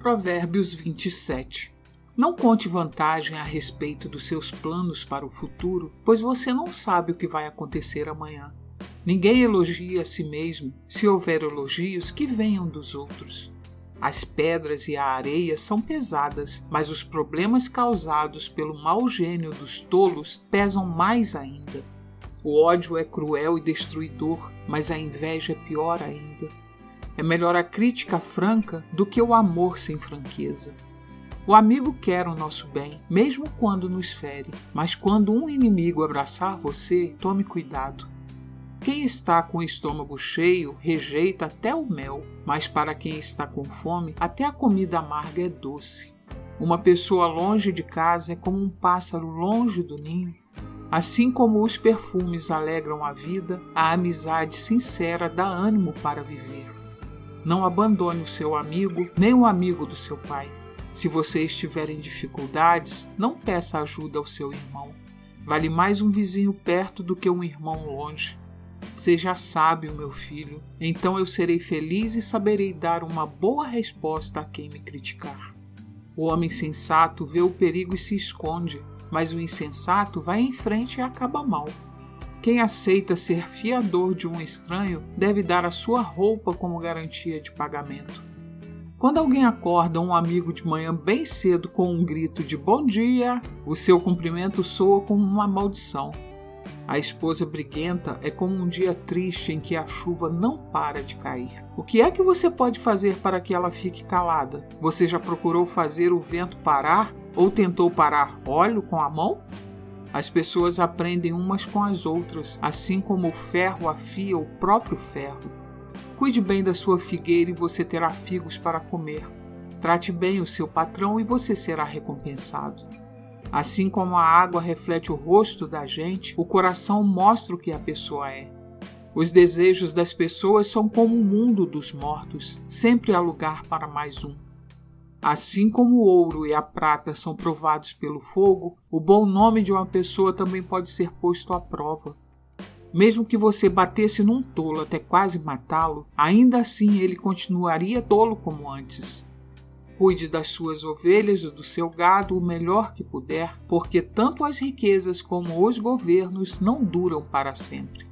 Provérbios 27. Não conte vantagem a respeito dos seus planos para o futuro, pois você não sabe o que vai acontecer amanhã. Ninguém elogia a si mesmo. Se houver elogios, que venham dos outros. As pedras e a areia são pesadas, mas os problemas causados pelo mau gênio dos tolos pesam mais ainda. O ódio é cruel e destruidor, mas a inveja é pior ainda. É melhor a crítica franca do que o amor sem franqueza. O amigo quer o nosso bem, mesmo quando nos fere, mas quando um inimigo abraçar você, tome cuidado. Quem está com o estômago cheio rejeita até o mel, mas para quem está com fome, até a comida amarga é doce. Uma pessoa longe de casa é como um pássaro longe do ninho. Assim como os perfumes alegram a vida, a amizade sincera dá ânimo para viver. Não abandone o seu amigo, nem o amigo do seu pai. Se você estiver em dificuldades, não peça ajuda ao seu irmão. Vale mais um vizinho perto do que um irmão longe. Seja sábio, meu filho, então eu serei feliz e saberei dar uma boa resposta a quem me criticar. O homem sensato vê o perigo e se esconde, mas o insensato vai em frente e acaba mal. Quem aceita ser fiador de um estranho deve dar a sua roupa como garantia de pagamento. Quando alguém acorda um amigo de manhã bem cedo com um grito de bom dia, o seu cumprimento soa como uma maldição. A esposa briguenta é como um dia triste em que a chuva não para de cair. O que é que você pode fazer para que ela fique calada? Você já procurou fazer o vento parar ou tentou parar óleo com a mão? As pessoas aprendem umas com as outras, assim como o ferro afia o próprio ferro. Cuide bem da sua figueira e você terá figos para comer. Trate bem o seu patrão e você será recompensado. Assim como a água reflete o rosto da gente, o coração mostra o que a pessoa é. Os desejos das pessoas são como o mundo dos mortos, sempre há lugar para mais um. Assim como o ouro e a prata são provados pelo fogo, o bom nome de uma pessoa também pode ser posto à prova. Mesmo que você batesse num tolo até quase matá-lo, ainda assim ele continuaria tolo como antes. Cuide das suas ovelhas e do seu gado o melhor que puder, porque tanto as riquezas como os governos não duram para sempre.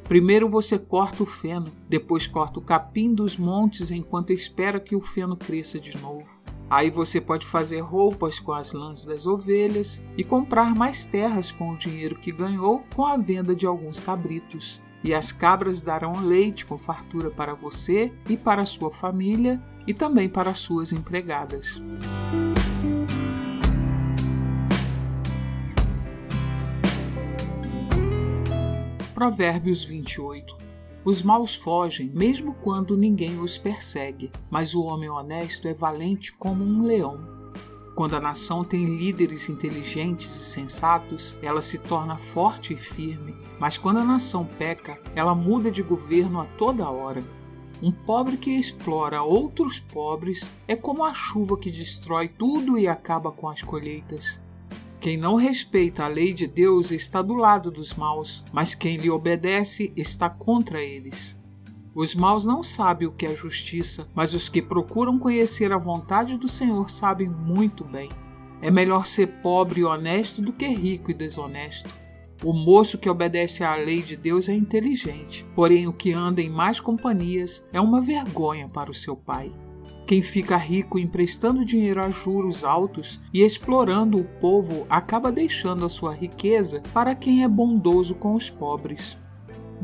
Primeiro você corta o feno, depois corta o capim dos montes enquanto espera que o feno cresça de novo. Aí você pode fazer roupas com as lãs das ovelhas e comprar mais terras com o dinheiro que ganhou com a venda de alguns cabritos. E as cabras darão leite com fartura para você e para a sua família e também para as suas empregadas. Provérbios 28. Os maus fogem, mesmo quando ninguém os persegue, mas o homem honesto é valente como um leão. Quando a nação tem líderes inteligentes e sensatos, ela se torna forte e firme, mas quando a nação peca, ela muda de governo a toda hora. Um pobre que explora outros pobres é como a chuva que destrói tudo e acaba com as colheitas. Quem não respeita a lei de Deus está do lado dos maus, mas quem lhe obedece está contra eles. Os maus não sabem o que é justiça, mas os que procuram conhecer a vontade do Senhor sabem muito bem. É melhor ser pobre e honesto do que rico e desonesto. O moço que obedece à lei de Deus é inteligente, porém o que anda em más companhias é uma vergonha para o seu pai. Quem fica rico emprestando dinheiro a juros altos e explorando o povo acaba deixando a sua riqueza para quem é bondoso com os pobres.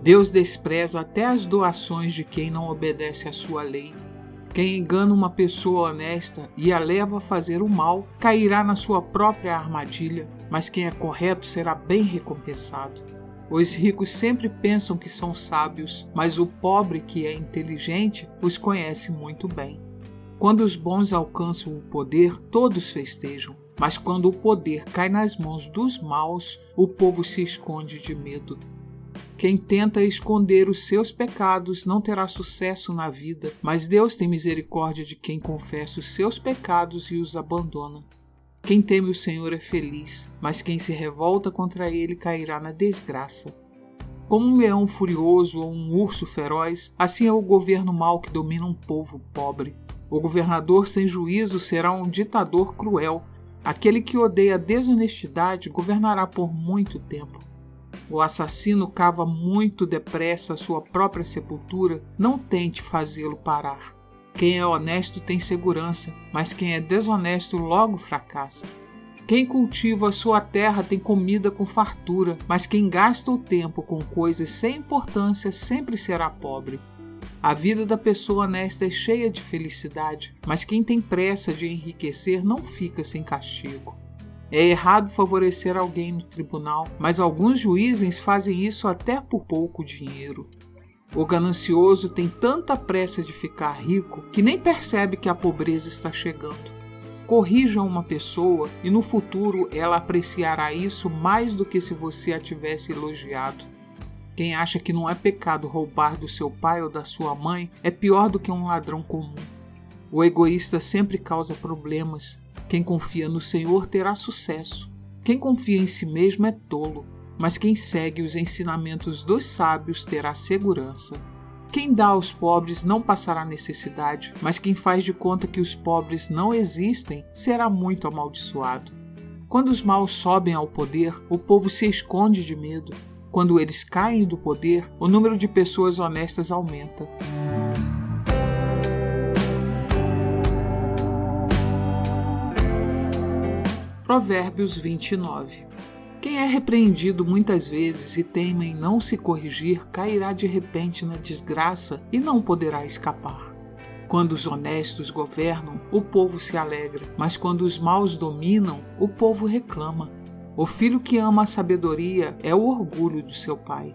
Deus despreza até as doações de quem não obedece à sua lei. Quem engana uma pessoa honesta e a leva a fazer o mal, cairá na sua própria armadilha, mas quem é correto será bem recompensado. Os ricos sempre pensam que são sábios, mas o pobre que é inteligente os conhece muito bem. Quando os bons alcançam o poder, todos festejam, mas quando o poder cai nas mãos dos maus, o povo se esconde de medo. Quem tenta esconder os seus pecados não terá sucesso na vida, mas Deus tem misericórdia de quem confessa os seus pecados e os abandona. Quem teme o Senhor é feliz, mas quem se revolta contra ele cairá na desgraça. Como um leão furioso ou um urso feroz, assim é o governo mau que domina um povo pobre. O governador sem juízo será um ditador cruel. Aquele que odeia a desonestidade governará por muito tempo. O assassino cava muito depressa a sua própria sepultura. Não tente fazê-lo parar. Quem é honesto tem segurança, mas quem é desonesto logo fracassa. Quem cultiva a sua terra tem comida com fartura, mas quem gasta o tempo com coisas sem importância sempre será pobre. A vida da pessoa honesta é cheia de felicidade, mas quem tem pressa de enriquecer não fica sem castigo. É errado favorecer alguém no tribunal, mas alguns juízes fazem isso até por pouco dinheiro. O ganancioso tem tanta pressa de ficar rico que nem percebe que a pobreza está chegando. Corrija uma pessoa e no futuro ela apreciará isso mais do que se você a tivesse elogiado. Quem acha que não é pecado roubar do seu pai ou da sua mãe é pior do que um ladrão comum. O egoísta sempre causa problemas. Quem confia no Senhor terá sucesso. Quem confia em si mesmo é tolo, mas quem segue os ensinamentos dos sábios terá segurança. Quem dá aos pobres não passará necessidade, mas quem faz de conta que os pobres não existem será muito amaldiçoado. Quando os maus sobem ao poder, o povo se esconde de medo. Quando eles caem do poder, o número de pessoas honestas aumenta. Provérbios 29. Quem é repreendido muitas vezes e teima em não se corrigir, cairá de repente na desgraça e não poderá escapar. Quando os honestos governam, o povo se alegra, mas quando os maus dominam, o povo reclama. O filho que ama a sabedoria é o orgulho do seu pai.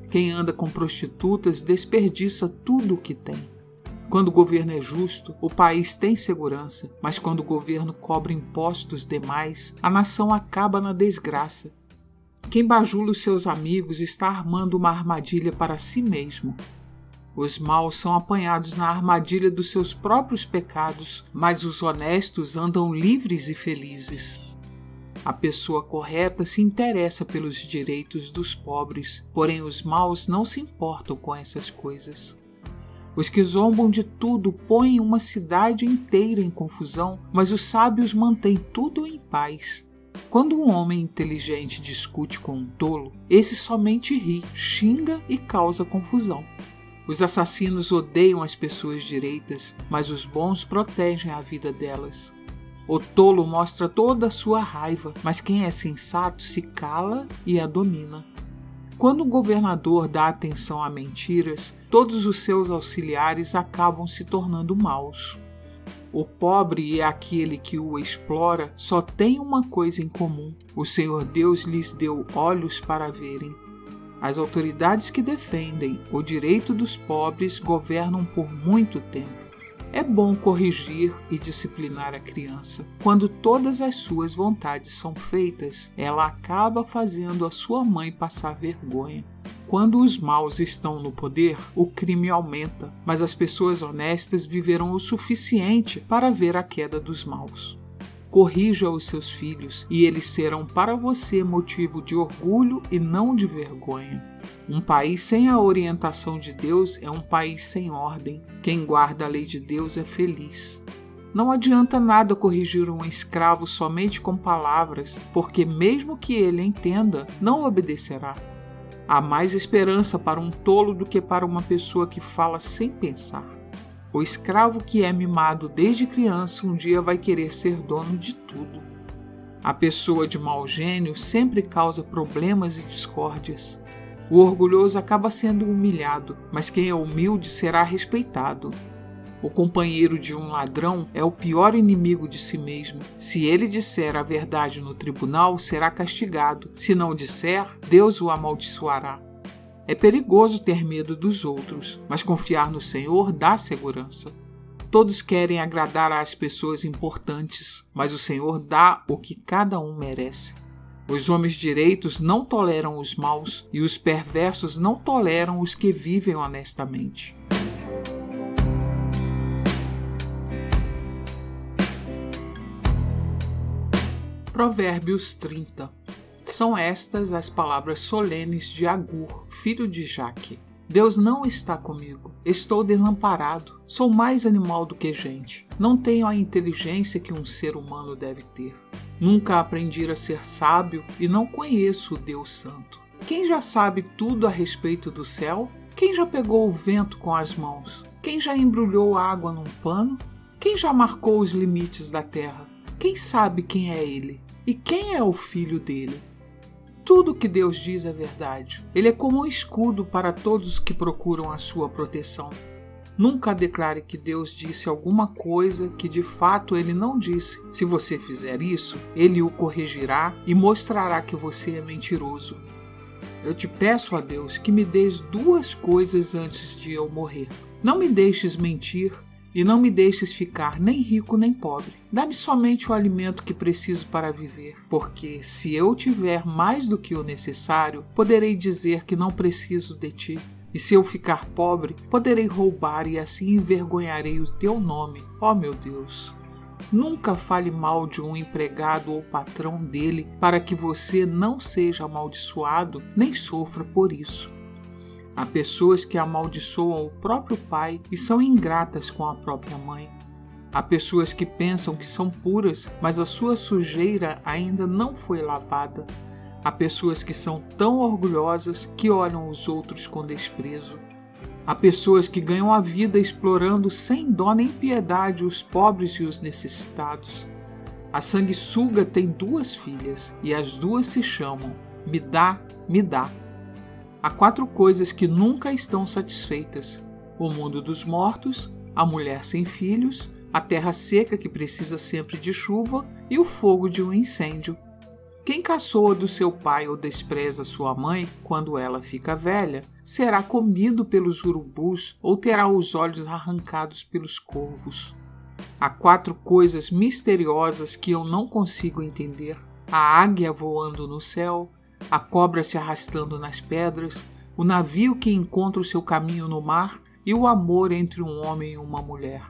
Quem anda com prostitutas desperdiça tudo o que tem. Quando o governo é justo, o país tem segurança, mas quando o governo cobra impostos demais, a nação acaba na desgraça. Quem bajula os seus amigos está armando uma armadilha para si mesmo. Os maus são apanhados na armadilha dos seus próprios pecados, mas os honestos andam livres e felizes. A pessoa correta se interessa pelos direitos dos pobres, porém os maus não se importam com essas coisas. Os que zombam de tudo põem uma cidade inteira em confusão, mas os sábios mantêm tudo em paz. Quando um homem inteligente discute com um tolo, esse somente ri, xinga e causa confusão. Os assassinos odeiam as pessoas direitas, mas os bons protegem a vida delas. O tolo mostra toda a sua raiva, mas quem é sensato se cala e a domina. Quando o governador dá atenção a mentiras, todos os seus auxiliares acabam se tornando maus. O pobre e aquele que o explora só têm uma coisa em comum: o Senhor Deus lhes deu olhos para verem. As autoridades que defendem o direito dos pobres governam por muito tempo. É bom corrigir e disciplinar a criança. Quando todas as suas vontades são feitas, ela acaba fazendo a sua mãe passar vergonha. Quando os maus estão no poder, o crime aumenta, mas as pessoas honestas viverão o suficiente para ver a queda dos maus. Corrija os seus filhos, e eles serão para você motivo de orgulho e não de vergonha. Um país sem a orientação de Deus é um país sem ordem. Quem guarda a lei de Deus é feliz. Não adianta nada corrigir um escravo somente com palavras, porque mesmo que ele entenda, não obedecerá. Há mais esperança para um tolo do que para uma pessoa que fala sem pensar. O escravo que é mimado desde criança um dia vai querer ser dono de tudo. A pessoa de mau gênio sempre causa problemas e discórdias. O orgulhoso acaba sendo humilhado, mas quem é humilde será respeitado. O companheiro de um ladrão é o pior inimigo de si mesmo. Se ele disser a verdade no tribunal, será castigado. Se não disser, Deus o amaldiçoará. É perigoso ter medo dos outros, mas confiar no Senhor dá segurança. Todos querem agradar às pessoas importantes, mas o Senhor dá o que cada um merece. Os homens direitos não toleram os maus e os perversos não toleram os que vivem honestamente. Provérbios 30. São estas as palavras solenes de Agur, filho de Jaque. Deus não está comigo. Estou desamparado. Sou mais animal do que gente. Não tenho a inteligência que um ser humano deve ter. Nunca aprendi a ser sábio e não conheço o Deus Santo. Quem já sabe tudo a respeito do céu? Quem já pegou o vento com as mãos? Quem já embrulhou água num pano? Quem já marcou os limites da terra? Quem sabe quem é ele? E quem é o filho dele? Tudo o que Deus diz é verdade. Ele é como um escudo para todos que procuram a sua proteção. Nunca declare que Deus disse alguma coisa que de fato ele não disse. Se você fizer isso, ele o corrigirá e mostrará que você é mentiroso. Eu te peço a Deus que me dês 2 coisas antes de eu morrer. Não me deixes mentir e não me deixes ficar nem rico nem pobre. Dá-me somente o alimento que preciso para viver, porque se eu tiver mais do que o necessário, poderei dizer que não preciso de ti. E se eu ficar pobre, poderei roubar e assim envergonharei o teu nome, ó meu Deus. Nunca fale mal de um empregado ou patrão dele, para que você não seja amaldiçoado nem sofra por isso. Há pessoas que amaldiçoam o próprio pai e são ingratas com a própria mãe. Há pessoas que pensam que são puras, mas a sua sujeira ainda não foi lavada. Há pessoas que são tão orgulhosas que olham os outros com desprezo. Há pessoas que ganham a vida explorando sem dó nem piedade os pobres e os necessitados. A sanguessuga tem 2 filhas e as 2 se chamam Me dá, me dá. Há 4 coisas que nunca estão satisfeitas: o mundo dos mortos, a mulher sem filhos, a terra seca que precisa sempre de chuva e o fogo de um incêndio. Quem caçoa do seu pai ou despreza sua mãe quando ela fica velha, será comido pelos urubus ou terá os olhos arrancados pelos corvos. Há 4 coisas misteriosas que eu não consigo entender: a águia voando no céu, a cobra se arrastando nas pedras, o navio que encontra o seu caminho no mar e o amor entre um homem e uma mulher.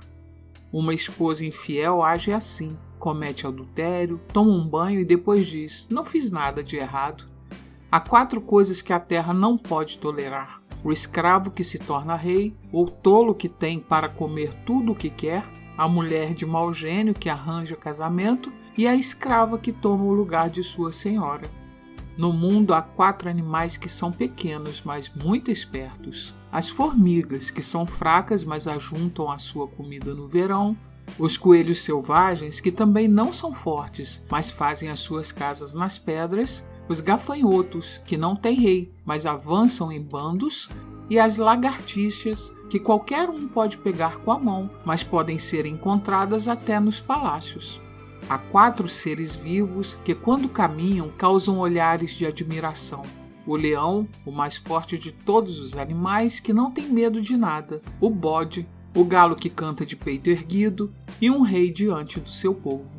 Uma esposa infiel age assim: comete adultério, toma um banho e depois diz: não fiz nada de errado. Há 4 coisas que a terra não pode tolerar: o escravo que se torna rei, o tolo que tem para comer tudo o que quer, a mulher de mau gênio que arranja casamento e a escrava que toma o lugar de sua senhora. No mundo há 4 animais que são pequenos, mas muito espertos: as formigas, que são fracas, mas ajuntam a sua comida no verão; os coelhos selvagens, que também não são fortes, mas fazem as suas casas nas pedras; os gafanhotos, que não têm rei, mas avançam em bandos; e as lagartixas, que qualquer um pode pegar com a mão, mas podem ser encontradas até nos palácios. Há 4 seres vivos que, quando caminham, causam olhares de admiração: o leão, o mais forte de todos os animais, que não tem medo de nada; o bode, o galo que canta de peito erguido, e um rei diante do seu povo.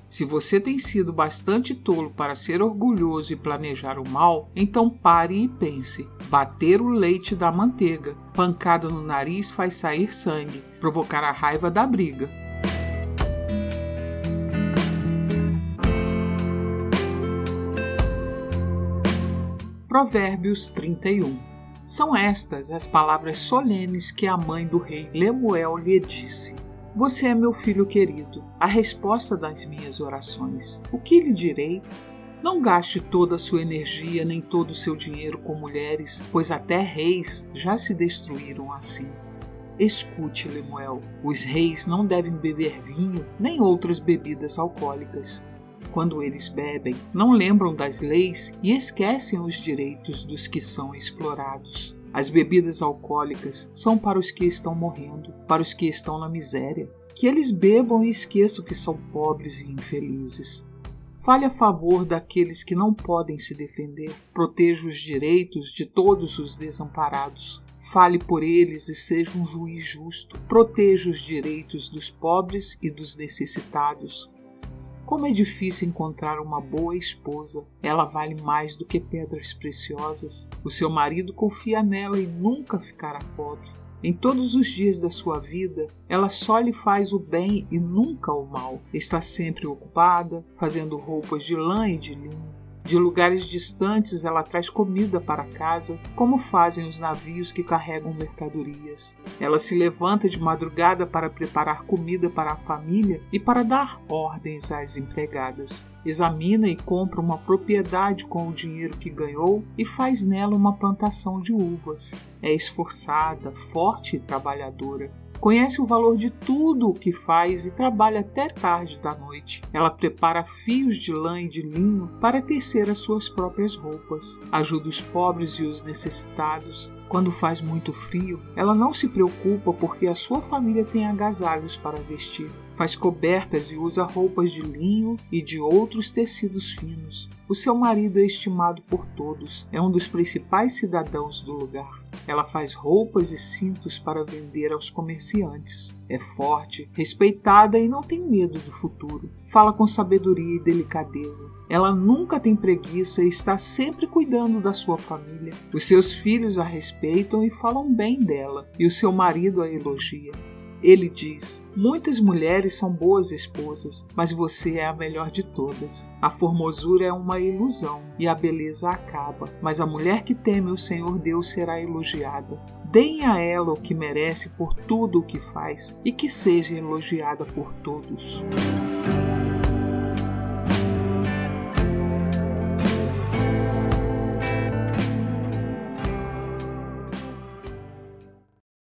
Se você tem sido bastante tolo para ser orgulhoso e planejar o mal, então pare e pense. Bater o leite da manteiga, pancada no nariz faz sair sangue, provocar a raiva da briga. Provérbios 31. São estas as palavras solenes que a mãe do rei Lemuel lhe disse: Você é meu filho querido, a resposta das minhas orações. O que lhe direi? Não gaste toda a sua energia nem todo o seu dinheiro com mulheres, pois até reis já se destruíram assim. Escute, Lemuel, os reis não devem beber vinho nem outras bebidas alcoólicas. Quando eles bebem, não lembram das leis e esquecem os direitos dos que são explorados. As bebidas alcoólicas são para os que estão morrendo, para os que estão na miséria. Que eles bebam e esqueçam que são pobres e infelizes. Fale a favor daqueles que não podem se defender. Proteja os direitos de todos os desamparados. Fale por eles e seja um juiz justo. Proteja os direitos dos pobres e dos necessitados. Como é difícil encontrar uma boa esposa. Ela vale mais do que pedras preciosas. O seu marido confia nela e nunca ficará pobre. Em todos os dias da sua vida, ela só lhe faz o bem e nunca o mal. Está sempre ocupada, fazendo roupas de lã e de linho. De lugares distantes ela traz comida para casa, como fazem os navios que carregam mercadorias. Ela se levanta de madrugada para preparar comida para a família e para dar ordens às empregadas. Examina e compra uma propriedade com o dinheiro que ganhou e faz nela uma plantação de uvas. É esforçada, forte e trabalhadora. Conhece o valor de tudo o que faz e trabalha até tarde da noite. Ela prepara fios de lã e de linho para tecer as suas próprias roupas. Ajuda os pobres e os necessitados. Quando faz muito frio, ela não se preocupa porque a sua família tem agasalhos para vestir. Faz cobertas e usa roupas de linho e de outros tecidos finos. O seu marido é estimado por todos. É um dos principais cidadãos do lugar. Ela faz roupas e cintos para vender aos comerciantes. É forte, respeitada e não tem medo do futuro. Fala com sabedoria e delicadeza. Ela nunca tem preguiça e está sempre cuidando da sua família. Os seus filhos a respeitam e falam bem dela, e o seu marido a elogia. Ele diz: muitas mulheres são boas esposas, mas você é a melhor de todas. A formosura é uma ilusão e a beleza acaba, mas a mulher que teme o Senhor Deus será elogiada. Deem a ela o que merece por tudo o que faz e que seja elogiada por todos.